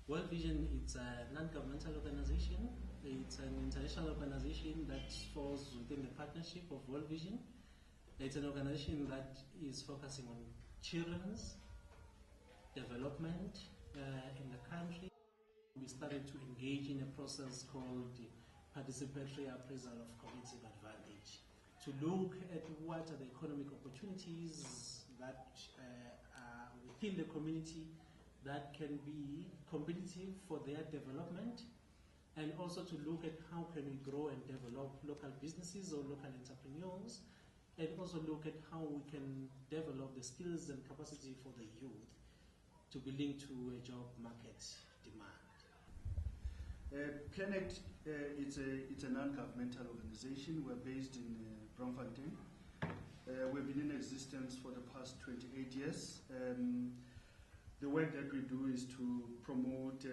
WorldVision, it's a non-governmental organization. It's an international organization that falls within the partnership of WorldVision. It's an organization that is focusing on children's development in the country. We started to engage in a process called participatory appraisal of competitive advantage to look at what are the economic opportunities that are within the community that can be competitive for their development, and also to look at how can we grow and develop local businesses or local entrepreneurs, and also look at how we can develop the skills and capacity for the youth to be linked to a job market demand. PlanAct, it's a non-governmental organization. We're based in Braamfontein. We've been in existence for the past 28 years. The work that we do is to promote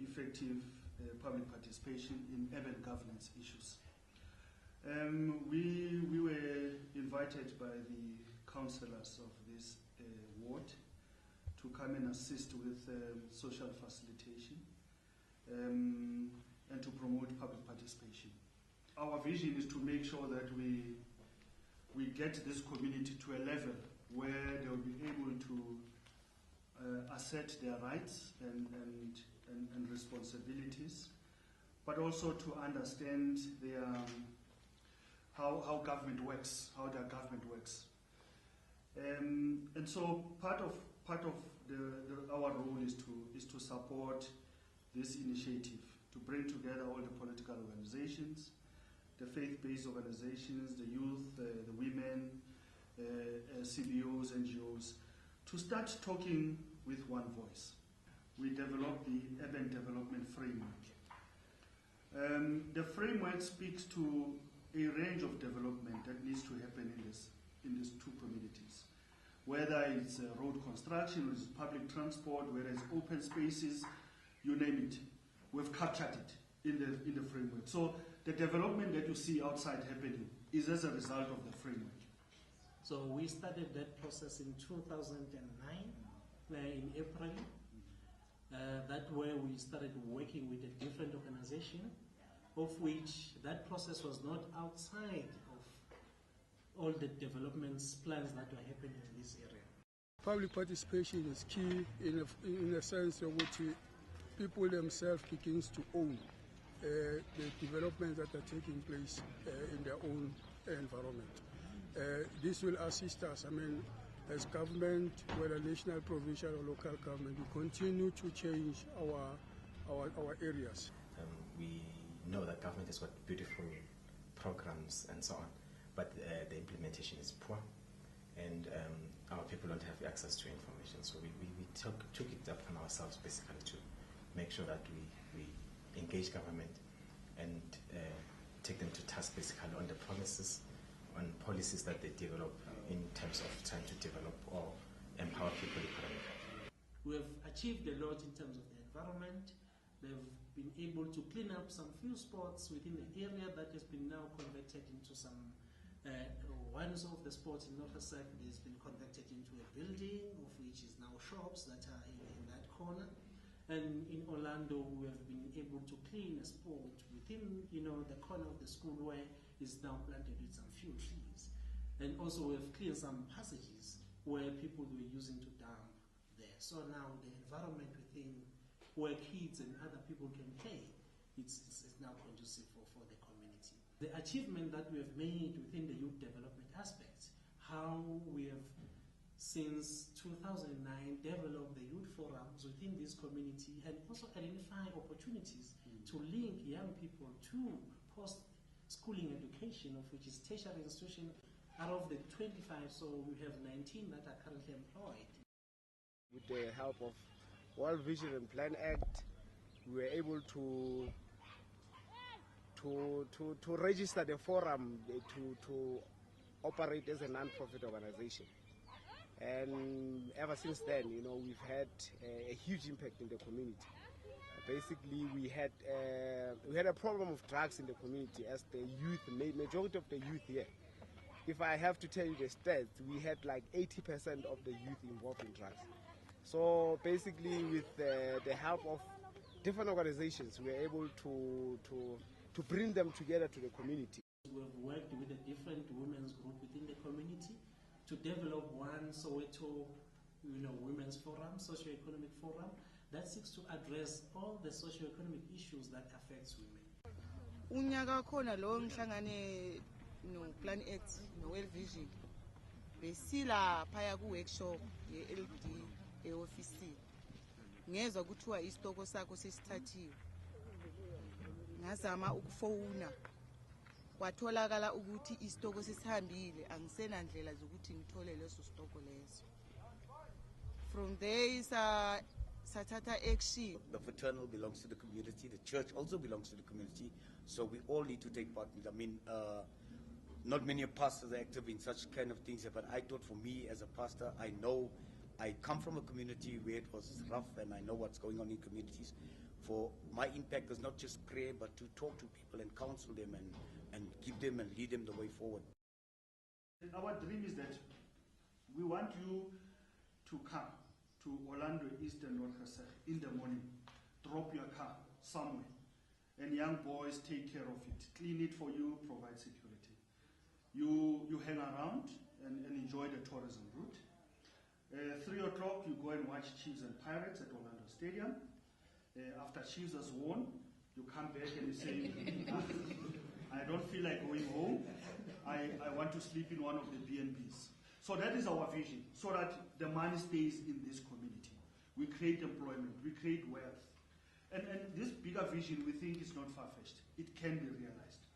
effective public participation in urban governance issues. We were invited by the councillors of this ward to come and assist with social facilitation and to promote public participation. Our vision is to make sure that we get this community to a level where they will be able to assert their rights and responsibilities, but also to understand their, how government works, how their government works. And so part of our role is to support this initiative, to bring together all the political organizations, the faith-based organizations, the youth, the women, CBOs, NGOs, to start talking with one voice. We developed the Urban Development Framework. The framework speaks to a range of development that needs to happen in these two communities. Whether it's road construction, whether it's public transport, whether it's open spaces, you name it. We've captured it in the framework. So the development that you see outside happening is as a result of the framework. So we started that process in 2009, in April. That's where we started working with a different organization, of which that process was not outside of all the developments plans that were happening in this area. Public participation is key in a sense of which people themselves begins to own the developments that are taking place in their own environment. This will assist us, as government, whether national, provincial or local government, we continue to change our areas. We know that government has got beautiful programs and so on, but the implementation is poor, and our people don't have access to information. So we took it upon ourselves basically to make sure that we engage government and take them to task basically on the promises, on policies that they develop in terms of trying to develop or empower people economically. We have achieved a lot in terms of the environment. They've been able to clean up some few spots within the area that has been now converted into some, one of the spots in Noordgesig has been converted into a building, of which is now shops that are in that corner. And in Orlando, we have been able to clean a spot within, the corner of the school where is now planted with some few trees. And also we have cleared some passages where people were using to dump there. So now the environment within where kids and other people can play, it's now conducive for the community. The achievement that we have made within the youth development aspect, how we have since 2009 developed the youth forums within this community and also identify opportunities to link young people to post-schooling education, of which is tertiary institution. Out of the 25, so we have 19 that are currently employed. With the help of WorldVision and PlanAct, we were able to register the forum to operate as a non-profit organization. And ever since then, we've had a huge impact in the community. Basically, we had a problem of drugs in the community as the youth, majority of the youth here. If I have to tell you the stats, we had like 80% of the youth involved in drugs. So basically, with the help of different organizations, we are able to bring them together to the community. We've worked with a different women's group within the community to develop one Soweto, women's forum, socio-economic forum, that seeks to address all the socio-economic issues that affects women. Unyaka khona lo ngihlangane no PlanAct no WorldVision besila phaya ku workshop ye LD e-office ngezwe kuthiwa isitoko sakho sesithathiwe ngazama ukufona kwatholakala ukuthi isitoko sesihambile angisena ndlela zokuthi ngithole leso sitoko leso. From there sathatha action. The fraternal belongs to the community, the church also belongs to the community, so we all need to take part in it. I mean, not many pastors are active in such kind of things, but I thought for me as a pastor, I come from a community where it was rough and I know what's going on in communities. For my impact is not just prayer, but to talk to people and counsel them and give them and lead them the way forward. Our dream is that we want you to come to Orlando East and Noordgesig in the morning, drop your car somewhere, and young boys take care of it, clean it for you, provide security. You hang around and enjoy the tourism route. 3 o'clock, you go and watch Chiefs and Pirates at Orlando Stadium. After Chiefs has won, you come back and you say, I don't feel like going home. I want to sleep in one of the B&Bs. So that is our vision, so that the money stays in this community. We create employment, we create wealth. And this bigger vision we think is not far-fetched. It can be realized.